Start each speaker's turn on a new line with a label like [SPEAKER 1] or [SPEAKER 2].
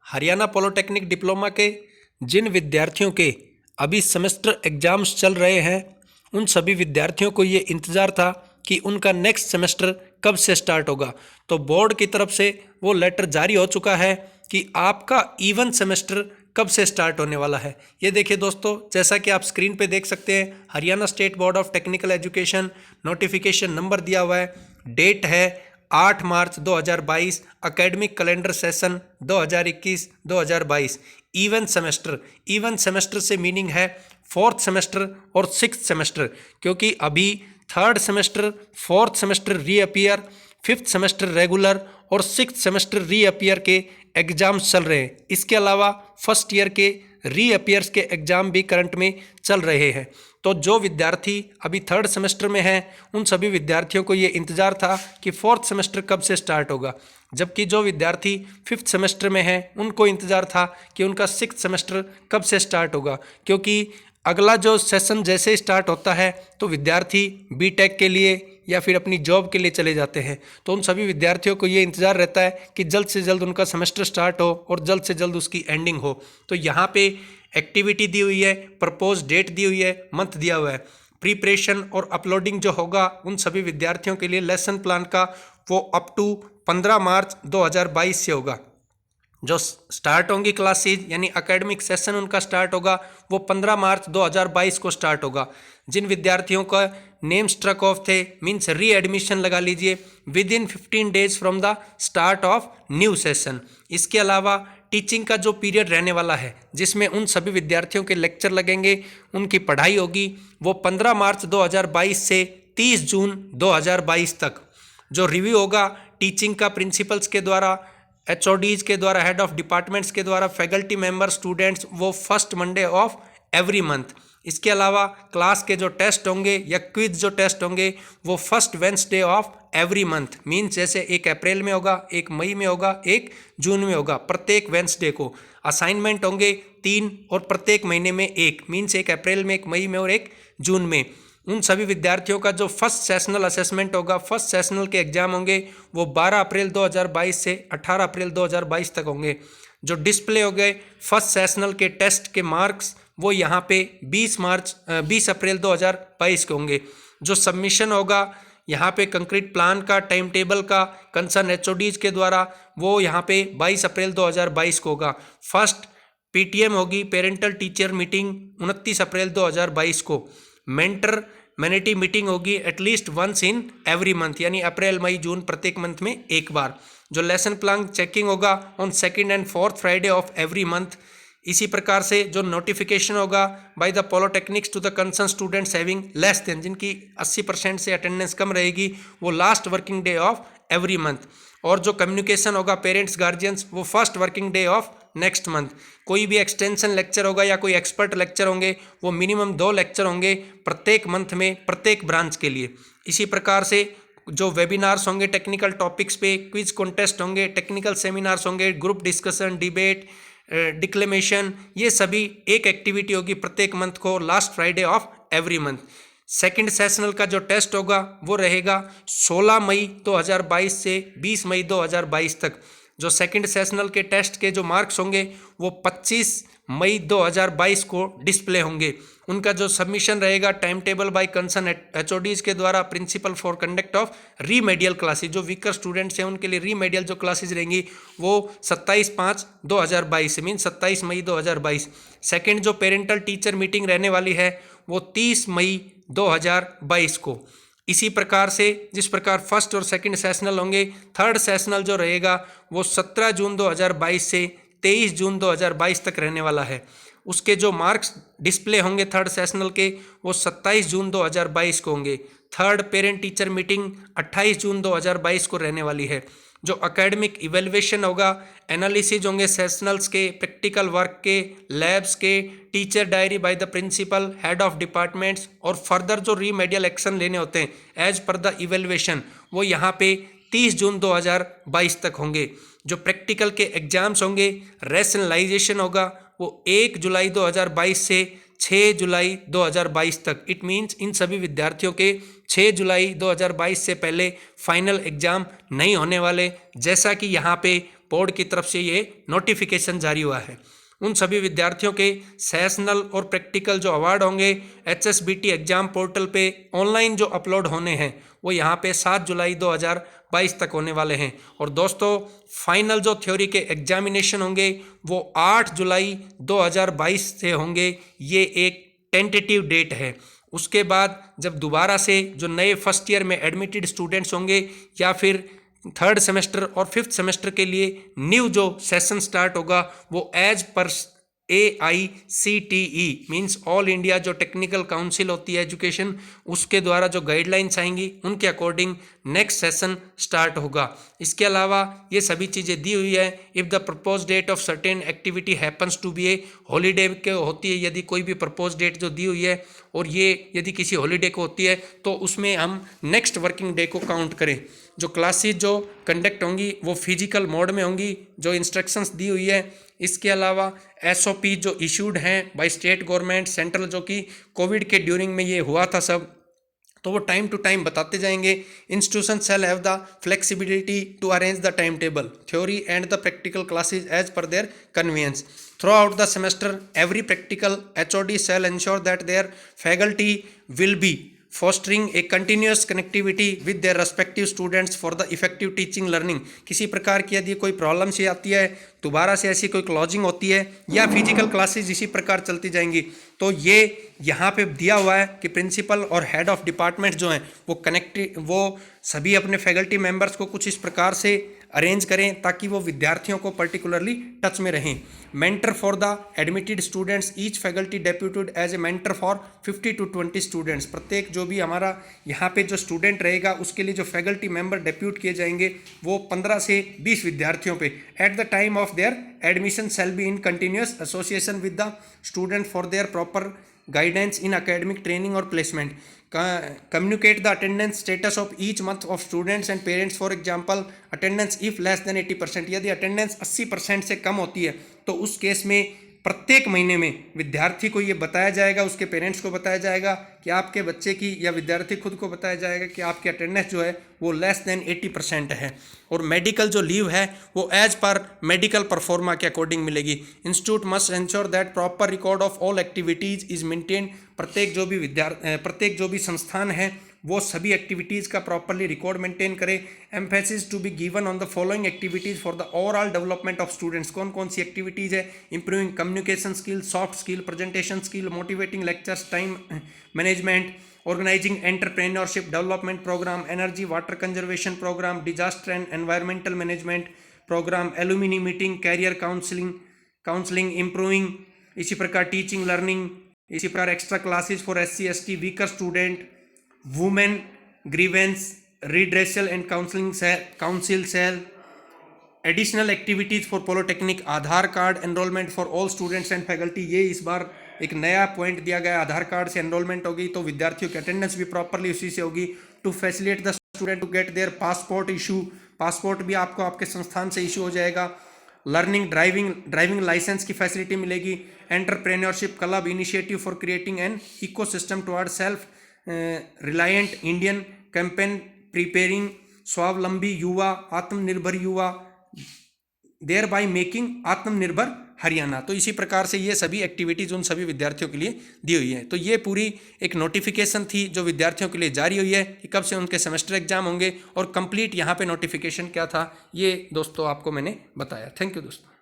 [SPEAKER 1] Haryana polytechnic diploma के जिन विद्यार्थियों के अभी सेमेस्टर एग्जाम्स चल रहे हैं उन सभी विद्यार्थियों को ये इंतज़ार था कि उनका नेक्स्ट सेमेस्टर कब से स्टार्ट होगा। तो बोर्ड की तरफ से वो लेटर जारी हो चुका है कि आपका इवन सेमेस्टर कब से स्टार्ट होने वाला है। ये देखिए दोस्तों, जैसा कि आप स्क्रीन पे देख सकते हैं, Haryana state board of technical education notification number दिया हुआ है, डेट है 8 मार्च 2022, academic calendar session 2021-2022। Even semester से मीनिंग है फोर्थ सेमेस्टर और सिक्स्थ सेमेस्टर, क्योंकि अभी third semester, fourth semester reappear, fifth semester regular और सिक्स्थ सेमेस्टर रीअपियर के एग्जाम्स चल रहे हैं। इसके अलावा फर्स्ट ईयर के रीअपियर्स के एग्ज़ाम भी करंट में चल रहे हैं। तो जो विद्यार्थी अभी थर्ड सेमेस्टर में हैं उन सभी विद्यार्थियों को ये इंतज़ार था कि फोर्थ सेमेस्टर कब से स्टार्ट होगा, जबकि जो विद्यार्थी फिफ्थ सेमेस्टर में हैं उनको इंतज़ार था कि उनका सिक्स्थ सेमेस्टर कब से स्टार्ट होगा, क्योंकि अगला जो सेशन जैसे स्टार्ट होता है तो विद्यार्थी बीटेक के लिए या फिर अपनी जॉब के लिए चले जाते हैं। तो उन सभी विद्यार्थियों को ये इंतज़ार रहता है कि जल्द से जल्द उनका सेमेस्टर स्टार्ट हो और जल्द से जल्द उसकी एंडिंग हो। तो यहाँ पे एक्टिविटी दी हुई है, प्रपोज डेट दी हुई है, मंथ दिया हुआ है। प्रिपरेशन और अपलोडिंग जो होगा उन सभी विद्यार्थियों के लिए लेसन प्लान का वो अप टू 15 मार्च 2022 से होगा। जो स्टार्ट होंगी क्लासेज यानी एकेडमिक सेशन उनका स्टार्ट होगा वो 15 मार्च 2022 को स्टार्ट होगा। जिन विद्यार्थियों का नेम स्ट्रक ऑफ थे मीन्स री एडमिशन लगा लीजिए with in 15 days from the start of new session. इसके अलावा टीचिंग का जो पीरियड रहने वाला है जिसमें उन सभी विद्यार्थियों के लेक्चर लगेंगे, उनकी पढ़ाई होगी, वो 15 मार्च 2022 से 30 जून 2022 तक। जो रिव्यू होगा टीचिंग का प्रिंसिपल्स के द्वारा, HODs के द्वारा, हेड ऑफ डिपार्टमेंट्स के द्वारा, फैकल्टी मेंबर, स्टूडेंट्स, वो first Monday of every month. इसके अलावा क्लास के जो टेस्ट होंगे या क्विज जो टेस्ट होंगे वो first Wednesday of every month, means जैसे एक अप्रैल में होगा, एक मई में होगा, एक जून में होगा, प्रत्येक वेंसडे को। असाइनमेंट होंगे 3 और प्रत्येक महीने में एक, मीन्स एक अप्रैल में, एक मई में और एक जून में। उन सभी विद्यार्थियों का जो फर्स्ट सेशनल असेसमेंट होगा, फर्स्ट सेशनल के एग्जाम होंगे वो 12 अप्रैल 2022 से 18 अप्रैल 2022 तक होंगे। जो डिस्प्ले हो गए फर्स्ट सेशनल के टेस्ट के मार्क्स वो यहाँ पे 20 अप्रैल 2022 के होंगे। जो सबमिशन होगा यहाँ पे कंक्रीट प्लान का, टाइम टेबल का कंसर्न HODs के द्वारा वो यहाँ पे 22 अप्रैल 2022 को होगा। फर्स्ट PTM होगी, पेरेंटल टीचर मीटिंग 29 अप्रैल 2022 को। मेंटर मैनिटी मीटिंग होगी at least once in every month, यानी अप्रैल मई जून प्रत्येक मंथ में एक बार। जो लेसन प्लान चेकिंग होगा on second and fourth Friday of every month. इसी प्रकार से जो नोटिफिकेशन होगा by the polytechnics to the concern students having less than, जिनकी 80% से अटेंडेंस कम रहेगी, वो last working day of every month. और जो कम्युनिकेशन होगा पेरेंट्स गार्जियंस वो first working day of next month. कोई भी एक्सटेंशन लेक्चर होगा या कोई एक्सपर्ट लेक्चर होंगे वो मिनिमम 2 लेक्चर होंगे प्रत्येक मंथ में प्रत्येक ब्रांच के लिए। इसी प्रकार से जो वेबिनार्स होंगे टेक्निकल टॉपिक्स पे, क्विज कॉन्टेस्ट होंगे, टेक्निकल सेमिनार्स होंगे, ग्रुप डिस्कशन, डिबेट, डिक्लेमेशन, ये सभी एक एक्टिविटी होगी प्रत्येक मंथ को last Friday of every month. Second sessional का जो टेस्ट होगा वो रहेगा 16 मई 2022 से 20 मई 2022 तक। जो सेकंड सेशनल के टेस्ट के जो मार्क्स होंगे वो 25 मई 2022 को डिस्प्ले होंगे। उनका जो सबमिशन रहेगा time table by concern HODs के द्वारा, principal for conduct of remedial classes, जो वीकर स्टूडेंट्स हैं उनके लिए रीमेडियल जो क्लासेज रहेंगी वो 27/5/2022 मीन 27 मई 2022। सेकेंड जो पेरेंटल टीचर मीटिंग रहने वाली है वो 30 मई 2022 को। इसी प्रकार से जिस प्रकार फर्स्ट और सेकंड सेशनल होंगे, थर्ड सेशनल जो रहेगा वो 17 जून 2022 से 23 जून 2022 तक रहने वाला है। उसके जो मार्क्स डिस्प्ले होंगे थर्ड सेशनल के वो 27 जून 2022 को होंगे। Third parent teacher meeting 28 June 2022 को रहने वाली है। जो एकेडमिक इवेल्युएशन होगा, एनालिसिस होंगे सेशनल्स के, प्रैक्टिकल वर्क के, लैब्स के, teacher diary by the principal, head of departments, और फर्दर जो रीमेडियल एक्शन लेने होते हैं एज पर द इवेल्युएशन वो यहाँ पे 30 जून 2022 तक होंगे। जो प्रैक्टिकल के एग्जाम्स होंगे, रैशनलाइजेशन होगा वो 1 जुलाई 2022 से 6 जुलाई 2022 तक। इट मीन्स इन सभी विद्यार्थियों के 6 जुलाई 2022 से पहले फाइनल एग्जाम नहीं होने वाले, जैसा कि यहाँ पे बोर्ड की तरफ से ये नोटिफिकेशन जारी हुआ है। उन सभी विद्यार्थियों के सेशनल और प्रैक्टिकल जो अवार्ड होंगे HSBT एग्जाम पोर्टल पे ऑनलाइन जो अपलोड होने हैं वो यहाँ पे 7 जुलाई 2022 तक होने वाले हैं। और दोस्तों फाइनल जो थ्योरी के एग्जामिनेशन होंगे वो 8 जुलाई 2022 से होंगे। ये एक टेंटेटिव डेट है। उसके बाद जब दोबारा से जो नए फर्स्ट ईयर में एडमिटेड स्टूडेंट्स होंगे या फिर थर्ड सेमेस्टर और फिफ्थ सेमेस्टर के लिए न्यू जो सेशन स्टार्ट होगा वो as per AICTE means all India जो टेक्निकल काउंसिल होती है एजुकेशन, उसके द्वारा जो गाइडलाइंस आएंगी उनके अकॉर्डिंग नेक्स्ट सेशन स्टार्ट होगा। इसके अलावा ये सभी चीज़ें दी हुई है। If the propose date of certain activity happens to be a holiday के होती है, यदि कोई भी प्रपोज डेट जो दी हुई है और ये यदि किसी हॉलीडे को होती है तो उसमें हम नेक्स्ट वर्किंग डे को काउंट करें। जो क्लासेस जो कंडक्ट होंगी वो फिजिकल मोड में होंगी, जो इंस्ट्रक्शंस दी हुई है। इसके अलावा SOP जो इशूड हैं बाय स्टेट गवर्नमेंट सेंट्रल, जो कि कोविड के ड्यूरिंग में ये हुआ था सब, तो वो टाइम टू टाइम बताते जाएंगे। Institution shall have the flexibility to arrange the time table theory and the practical classes as per their convenience throughout the semester. Every practical HOD shall ensure that their faculty will be fostering a continuous connectivity with their respective students for the effective teaching learning। किसी प्रकार की यदि कोई problem से आती है, दोबारा से ऐसी कोई क्लॉजिंग होती है या फिजिकल क्लासेस इसी प्रकार चलती जाएंगी, तो ये यहाँ पे दिया हुआ है कि प्रिंसिपल और हेड ऑफ डिपार्टमेंट जो हैं वो सभी अपने फैकल्टी मेंबर्स को कुछ इस प्रकार से अरेंज करें ताकि वो विद्यार्थियों को पर्टिकुलरली टच में रहें। Mentor for the admitted students, each faculty deputed as a mentor for 50 to 20 students. प्रत्येक जो भी हमारा यहाँ पे जो स्टूडेंट रहेगा उसके लिए जो फैकल्टी मेंबर डेप्यूट किए जाएंगे वो 15 से 20 विद्यार्थियों पे at the time of their admission shall be in continuous association with the student for their proper guidance in academic training or placement। Communicate the attendance status of each month of students and parents, for example attendance if less than 80%। यदि attendance 80% से कम होती है तो उस case में प्रत्येक महीने में विद्यार्थी को ये बताया जाएगा, उसके पेरेंट्स को बताया जाएगा कि आपके बच्चे की या विद्यार्थी खुद को बताया जाएगा कि आपकी अटेंडेंस जो है वो लेस देन 80% है। और मेडिकल जो लीव है वो एज पर मेडिकल परफॉर्मा के अकॉर्डिंग मिलेगी। Institute must ensure that proper record of all activities is maintain. प्रत्येक जो भी संस्थान है वो सभी एक्टिविटीज़ का प्रॉपरली रिकॉर्ड मेंटेन करें। Emphasis to be given on the following activities for the overall development of students. कौन कौन सी एक्टिविटीज़ है? Improving communication skill, soft skill, presentation skill, motivating lectures, time management, organising entrepreneurship development programme, energy water conservation programme, disaster and environmental management programme, alumni meeting, career counselling, improving, इसी प्रकार teaching learning, इसी प्रकार extra classes for SC ST weaker student, women grievance redressal and council cell, additional activities for polytechnic, Aadhaar card enrolment for all students and faculty. ये इस बार एक नया point दिया गया, आधार कार्ड से एनरोलमेंट होगी तो विद्यार्थियों की अटेंडेंस भी प्रॉपरली उसी से होगी। To facilitate the student to get their passport issue, passport भी आपको आपके संस्थान से इशू हो जाएगा। लर्निंग ड्राइविंग लाइसेंस की फैसिलिटी मिलेगी। Entrepreneurship club initiative for creating an ecosystem toward self reliant Indian campaign preparing स्वावलंबी युवा, आत्मनिर्भर युवा, देयर बाय मेकिंग आत्मनिर्भर हरियाणा। तो इसी प्रकार से ये सभी एक्टिविटीज़ उन सभी विद्यार्थियों के लिए दी हुई है। तो ये पूरी एक नोटिफिकेशन थी जो विद्यार्थियों के लिए जारी हुई है कि कब से उनके सेमेस्टर एग्जाम होंगे और कंप्लीट यहाँ पे नोटिफिकेशन क्या था ये दोस्तों आपको मैंने बताया। थैंक यू दोस्तों।